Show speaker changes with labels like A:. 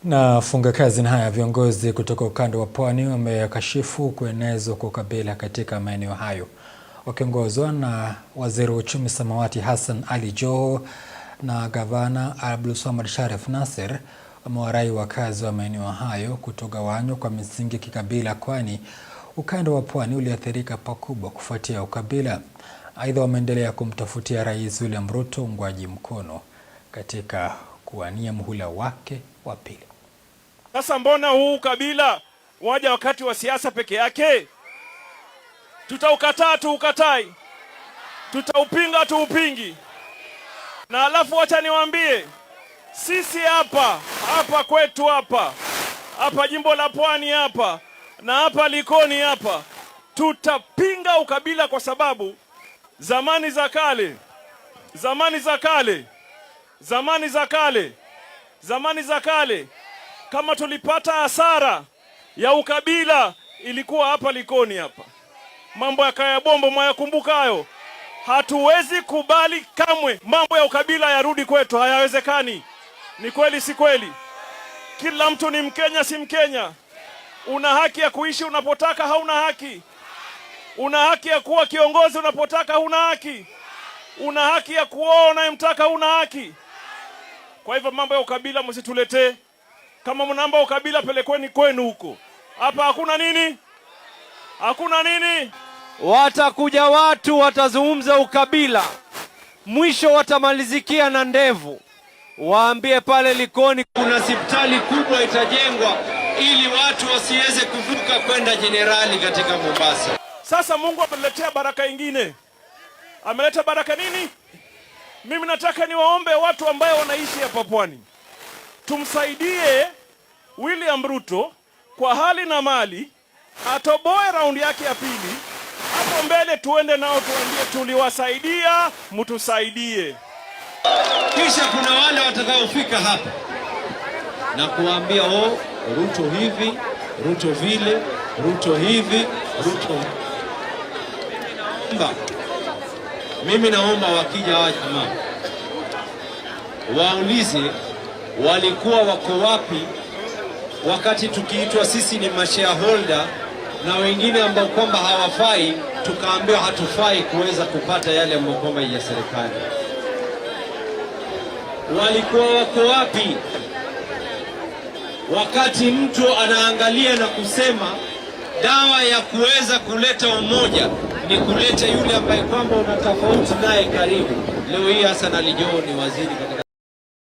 A: Na funga kazi na haya, viongozi kutoka ukanda wa Pwani wamekashifu kuenezwa kwa ukabila katika maeneo hayo. Wakiongozwa na Waziri wa Uchumi Samawati Hassan Ali Joho na Gavana Abdulswamad Sharif Nassir, wamewarai wakazi wa maeneo hayo kutogawanywa kwa misingi ya kikabila, kwani ukanda wa Pwani uliathirika pakubwa kufuatia ukabila. Aidha, wameendelea kumtafutia Rais William Ruto uungwaji mkono katika kuwania muhula wake wa pili.
B: Sasa mbona huu ukabila waja wakati wa siasa peke yake? Tutaukataa tuukatai, tutaupinga tuupingi. Na alafu wacha niwaambie, sisi hapa kwetu hapa jimbo la Pwani hapa na hapa Likoni hapa, tutapinga ukabila kwa sababu zamani za kale kama tulipata hasara ya ukabila ilikuwa hapa Likoni hapa. Mambo ya Kaya Bombo mwayakumbuka hayo. Hatuwezi kubali kamwe mambo ya ukabila yarudi kwetu, hayawezekani. Ni kweli si kweli? Kila mtu ni Mkenya si Mkenya. Una haki ya kuishi unapotaka, hauna haki. Una haki ya kuwa kiongozi unapotaka, huna haki. Una haki ya kuoa unayemtaka, huna haki. Kwa hivyo mambo ya ukabila msituletee. Kama mnamba ukabila pelekweni kwenu huko. Hapa hakuna nini? Hakuna nini?
C: Watakuja watu watazungumza ukabila, mwisho watamalizikia na ndevu. Waambie pale Likoni kuna hospitali kubwa itajengwa ili watu wasiweze kuvuka kwenda Jenerali katika Mombasa.
B: Sasa Mungu ameletea baraka ingine. Ameleta baraka nini? Mimi nataka niwaombe watu ambao wanaishi hapa Pwani, tumsaidie William Ruto kwa hali na mali, atoboe raundi yake ya pili. Hapo mbele tuende nao tuambie tuliwasaidia, mtusaidie.
C: Kisha kuna wale watakaofika hapa na kuambia Ruto hivi, Ruto vile, Ruto hivi, Ruto. Mimi naomba wakija wa jamaa waulize walikuwa wako wapi wakati tukiitwa sisi ni mashareholder na wengine ambao kwamba hawafai, tukaambiwa hatufai kuweza kupata yale ambayo kwamba ya serikali. Walikuwa wako wapi wakati mtu anaangalia na kusema dawa ya kuweza kuleta umoja ni kuleta yule ambaye kwamba una tofauti naye karibu? Leo hii Hassan Ali Joho ni waziri katika